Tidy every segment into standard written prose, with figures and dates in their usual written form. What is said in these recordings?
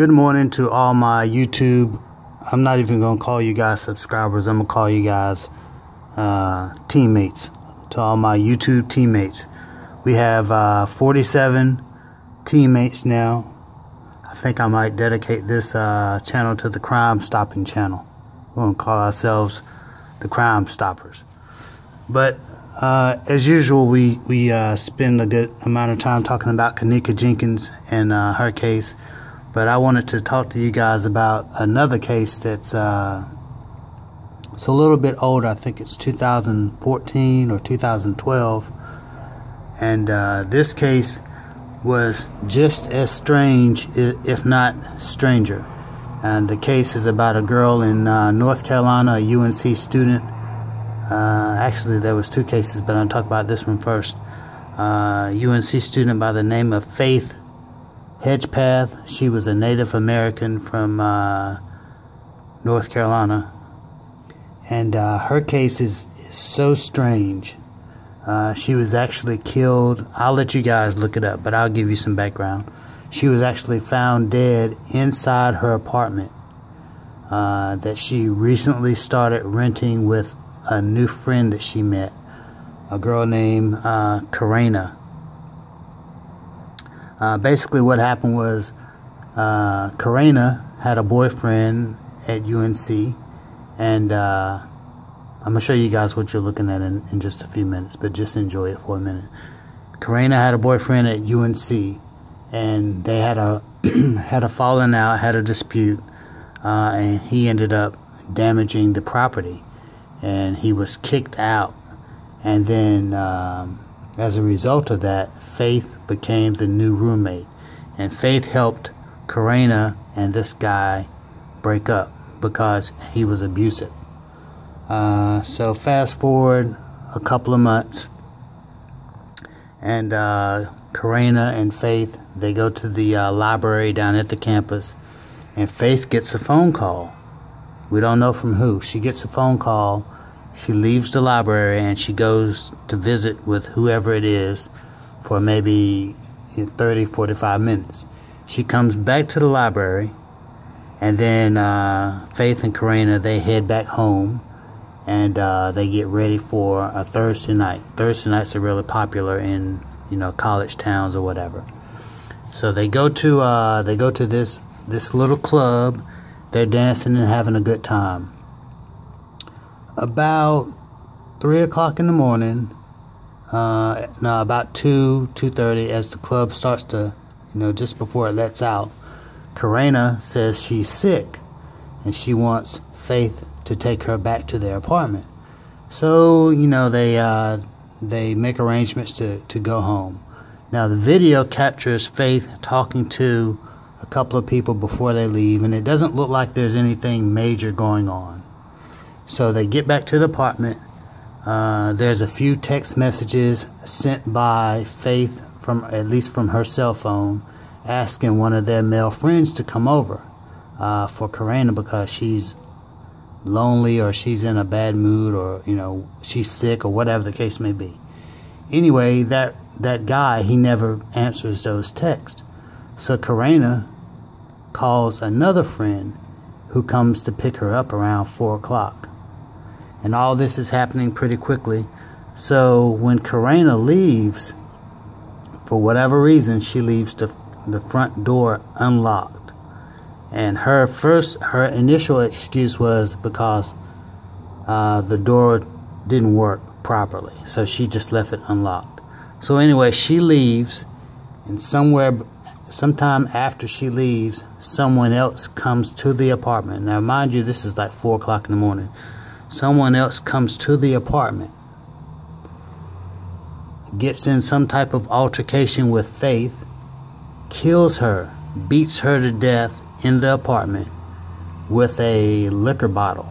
Good morning to all my YouTube. I'm not even going to call you guys subscribers. I'm going to call you guys teammates. To all my YouTube teammates. We have 47 teammates now. I think I might dedicate this channel to the Crime Stopping channel. We're going to call ourselves the Crime Stoppers. But as usual, we spend a good amount of time talking about Keneeka Jenkins and her case. But I wanted to talk to you guys about another case that's it's a little bit older. I think it's 2014 or 2012. And this case was just as strange, if not stranger. And the case is about a girl in North Carolina, a UNC student. Actually, there was two cases, but I'll talk about this one first. UNC student by the name of Faith Hedgepath. She was a Native American from North Carolina. And her case is so strange. She was actually killed. I'll let you guys look it up, but I'll give you some background. She was actually found dead inside her apartment that she recently started renting with a new friend that she met, a girl named Keneeka. Basically what happened was Keneeka had a boyfriend at UNC, and I'm going to show you guys what you're looking at in just a few minutes, but just enjoy it for a minute. Keneeka had a boyfriend at UNC, and they had a had a falling out, had a dispute, and he ended up damaging the property, and he was kicked out. And then as a result of that, Faith became the new roommate, and Faith helped Keneeka and this guy break up because he was abusive. So fast forward a couple of months, and Keneeka and Faith, they go to the library down at the campus, and Faith gets a phone call. We don't know from who. She gets a phone call. She leaves the library and she goes to visit with whoever it is for maybe 30, 45 minutes. She comes back to the library, and then Faith and Keneeka, they head back home, and they get ready for a Thursday night. Thursday nights are really popular in, college towns or whatever. So they go to this little club. They're dancing and having a good time. About 3 o'clock in the morning, about 2:30, as the club starts to, just before it lets out, Keneeka says she's sick and she wants Faith to take her back to their apartment. So, they make arrangements to go home. Now, the video captures Faith talking to a couple of people before they leave, and it doesn't look like there's anything major going on. So they get back to the apartment. There's a few text messages sent by Faith, at least from her cell phone, asking one of their male friends to come over for Keneeka because she's lonely, or she's in a bad mood, or she's sick, or whatever the case may be. Anyway, that guy, he never answers those texts. So Keneeka calls another friend who comes to pick her up around 4 o'clock. And all this is happening pretty quickly. So when Keneeka leaves, for whatever reason, she leaves the front door unlocked. And her initial excuse was because the door didn't work properly. So she just left it unlocked. So anyway, she leaves, and sometime after she leaves, someone else comes to the apartment. Now, mind you, this is like 4 o'clock in the morning. Someone else comes to the apartment, gets in some type of altercation with Faith, kills her, beats her to death in the apartment with a liquor bottle,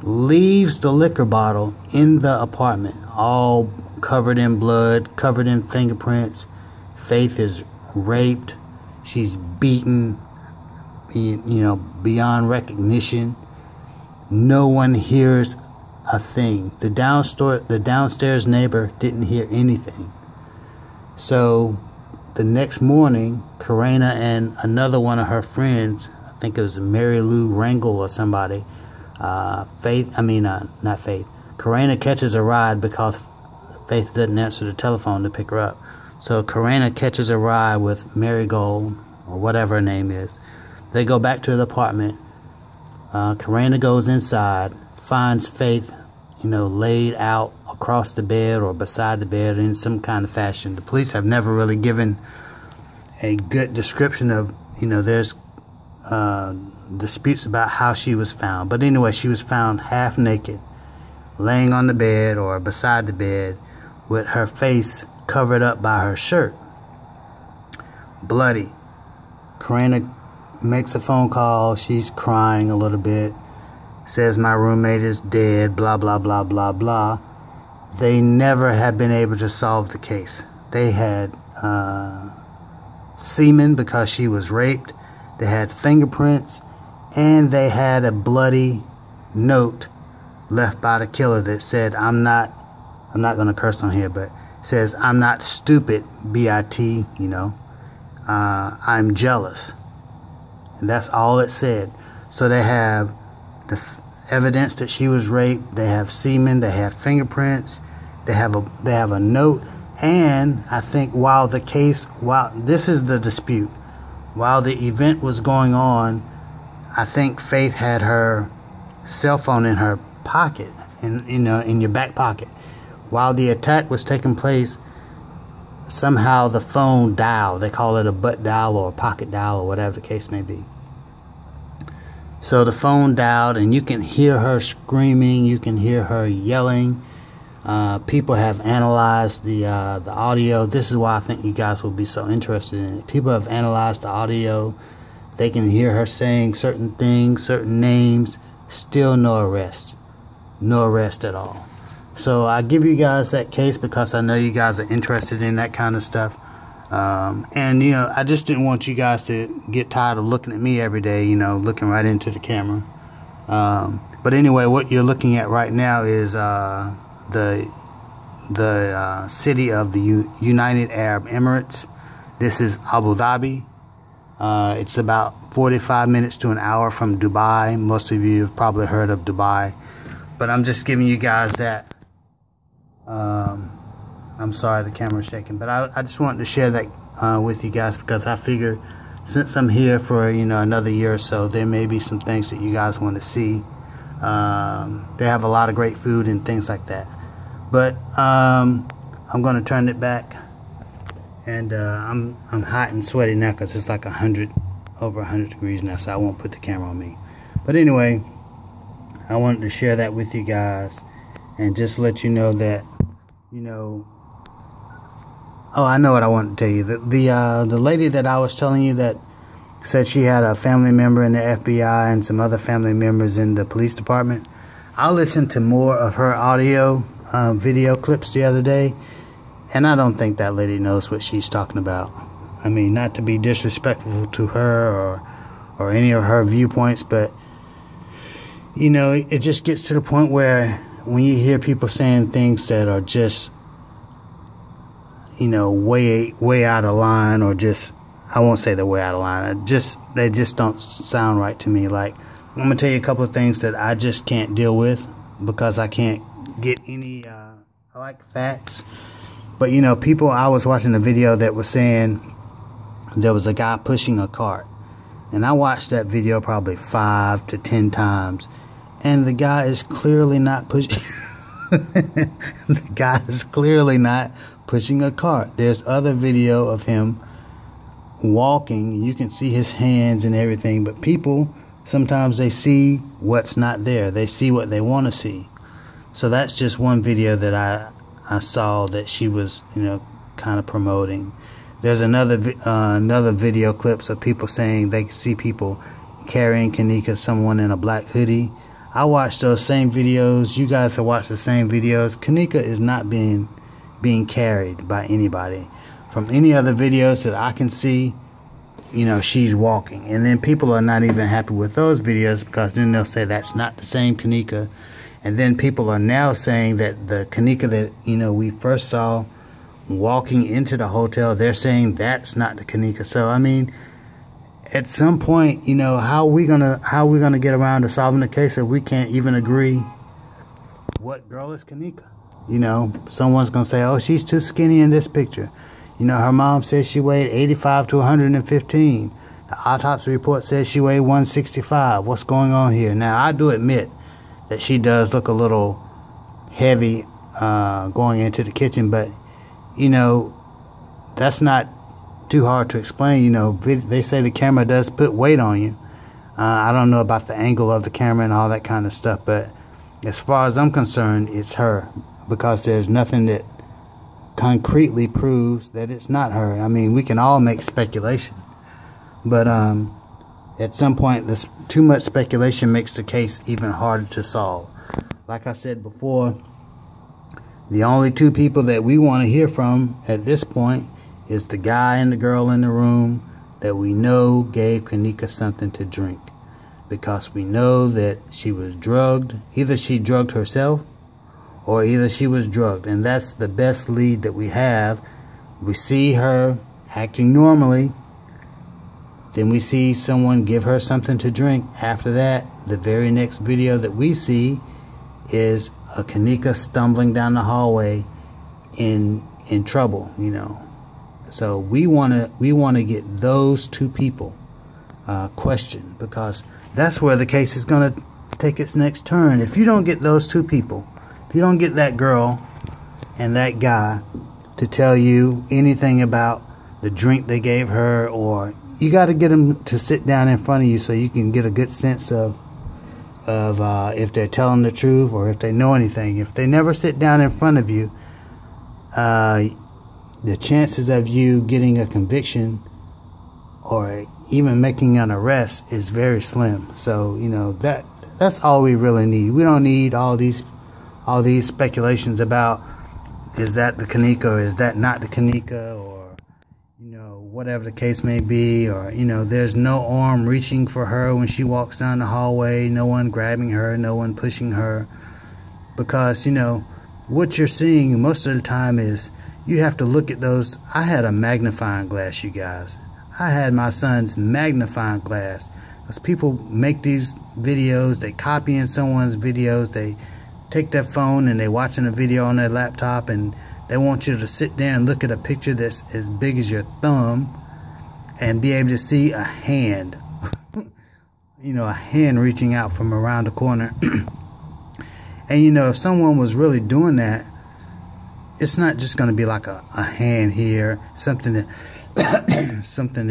leaves the liquor bottle in the apartment, all covered in blood, covered in fingerprints. Faith is raped. She's beaten, beyond recognition. No one hears a thing. The downstairs neighbor didn't hear anything. So the next morning, Keneeka and another one of her friends, I think it was Mary Lou Rangel or somebody, not Faith. Keneeka catches a ride because Faith doesn't answer the telephone to pick her up. So Keneeka catches a ride with Marigold, or whatever her name is. They go back to the apartment. Keneeka goes inside, finds Faith, laid out across the bed or beside the bed in some kind of fashion. The police have never really given a good description of, there's disputes about how she was found. But anyway, she was found half naked, laying on the bed or beside the bed with her face covered up by her shirt, bloody. Keneeka makes a phone call. She's crying a little bit, says my roommate is dead, blah, blah, blah, blah, blah. They never have been able to solve the case. They had semen because she was raped. They had fingerprints, and they had a bloody note left by the killer that said, I'm not going to curse on here, but says, I'm not stupid, B-I-T, I'm jealous. And that's all it said. So they have the evidence that she was raped. They have semen. They have fingerprints. They have a note. And I think while this is the dispute, while the event was going on, I think Faith had her cell phone in her pocket, in your back pocket. While the attack was taking place, somehow the phone dialed. They call it a butt dial or a pocket dial or whatever the case may be. So the phone dialed, and you can hear her screaming. You can hear her yelling. People have analyzed the audio. This is why I think you guys will be so interested in it. People have analyzed the audio. They can hear her saying certain things, certain names. Still no arrest. No arrest at all. So I give you guys that case because I know you guys are interested in that kind of stuff. And I just didn't want you guys to get tired of looking at me every day, looking right into the camera. But anyway, what you're looking at right now is the city of the United Arab Emirates. This is Abu Dhabi. It's about 45 minutes to an hour from Dubai. Most of you have probably heard of Dubai, but I'm just giving you guys that. I'm sorry the camera's shaking, but I just wanted to share that with you guys because I figured since I'm here for another year or so, there may be some things that you guys want to see. They have a lot of great food and things like that. But I'm going to turn it back, and I'm hot and sweaty now because it's like over 100 degrees now, so I won't put the camera on me. But anyway, I wanted to share that with you guys and just let you know that oh, I know what I wanted to tell you. The lady that I was telling you that said she had a family member in the FBI and some other family members in the police department. I listened to more of her audio video clips the other day, and I don't think that lady knows what she's talking about. I mean, not to be disrespectful to her or any of her viewpoints, but it just gets to the point where when you hear people saying things that are just way out of line, or just, I won't say they're way out of line, they just don't sound right to me. Like, I'm gonna tell you a couple of things that I just can't deal with because I can't get any I like facts. But people, I was watching a video that was saying there was a guy pushing a cart, and I watched that video probably 5 to 10 times, and the guy is clearly not pushing the guy is clearly not pushing a cart. There's other video of him walking, and you can see his hands and everything, but people sometimes they see what's not there. They see what they want to see. So that's just one video that I saw that she was kind of promoting. There's another video clips of people saying they see people carrying Keneeka, someone in a black hoodie. I watched those same videos. You guys have watched the same videos. Keneeka is not being carried by anybody. From any other videos that I can see, she's walking. And then people are not even happy with those videos because then they'll say that's not the same Keneeka. And then people are now saying that the Keneeka that we first saw walking into the hotel, they're saying that's not the Keneeka. So I mean, at some point, you know, how are we gonna get around to solving the case if we can't even agree what girl is Keneeka? You know, someone's gonna say, oh, she's too skinny in this picture. You know, her mom says she weighed 85 to 115. The autopsy report says she weighed 165. What's going on here? Now, I do admit that she does look a little heavy going into the kitchen, but, you know, that's not too hard to explain. You know, they say the camera does put weight on you. I don't know about the angle of the camera and all that kind of stuff, but as far as I'm concerned, it's her, because there's nothing that concretely proves that it's not her. I mean, we can all make speculation, but at some point, this too much speculation makes the case even harder to solve. Like I said before, the only two people that we want to hear from at this point is the guy and the girl in the room that we know gave Keneeka something to drink, because we know that she was drugged. Either she drugged herself, or either she was drugged, and that's the best lead that we have. We see her acting normally, then we see someone give her something to drink. After that, the very next video that we see is a Keneeka stumbling down the hallway in trouble, you know. So we want to get those two people questioned, because that's where the case is going to take its next turn. If you don't get those two people, if you don't get that girl and that guy to tell you anything about the drink they gave her, or you got to get them to sit down in front of you so you can get a good sense of if they're telling the truth or if they know anything. If they never sit down in front of you, the chances of you getting a conviction or even making an arrest is very slim. So, you know, that's all we really need. We don't need all these speculations about, is that the Keneeka or is that not the Keneeka, or, you know, whatever the case may be. Or, you know, there's no arm reaching for her when she walks down the hallway, no one grabbing her, no one pushing her. Because, you know, what you're seeing most of the time is you have to look at those. I had a magnifying glass, you guys. I had my son's magnifying glass. As people make these videos, they copy in someone's videos, they take their phone and they watching a video on their laptop, and they want you to sit there and look at a picture that's as big as your thumb and be able to see a hand, you know, a hand reaching out from around the corner. And, you know, if someone was really doing that, it's not just going to be like a hand here, something that, something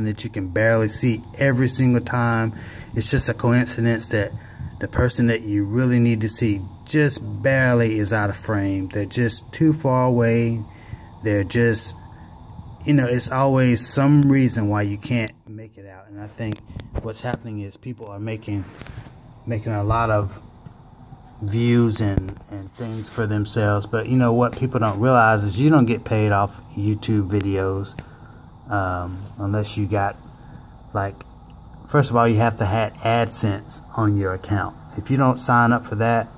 that you can barely see every single time. It's just a coincidence that the person that you really need to see just barely is out of frame. They're just too far away. They're just, you know, it's always some reason why you can't make it out. And I think what's happening is people are making a lot of views and things for themselves. But you know what people don't realize is you don't get paid off YouTube videos unless you got, like, first of all, you have to have AdSense on your account. If you don't sign up for that,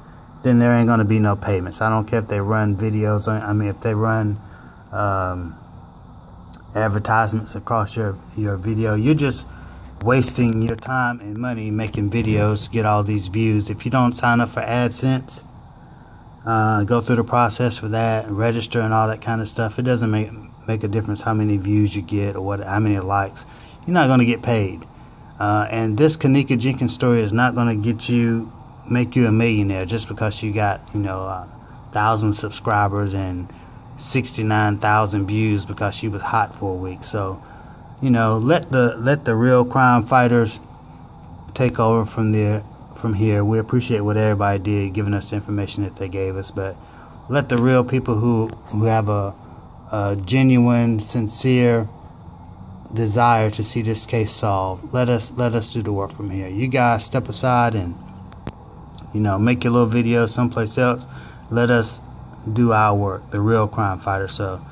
then there ain't going to be no payments. I don't care if they run videos on, I mean, if they run advertisements across your video, you're just wasting your time and money making videos to get all these views. If you don't sign up for AdSense, go through the process for that, register and all that kind of stuff, it doesn't make a difference how many views you get or how many likes. You're not going to get paid. And this Keneeka Jenkins story is not going to make you a millionaire just because you got, you know, 1,000 subscribers and 69,000 views because she was hot for a week. So, you know, let the real crime fighters take over from here. We appreciate what everybody did, giving us the information that they gave us, but let the real people who have a genuine, sincere desire to see this case solved, let us do the work from here. You guys step aside and, you know, make your little video someplace else. Let us do our work, the real crime fighter. So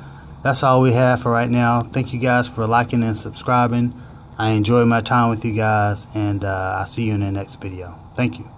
that's all we have for right now. Thank you guys for liking and subscribing. I enjoy my time with you guys, and I'll see you in the next video. Thank you.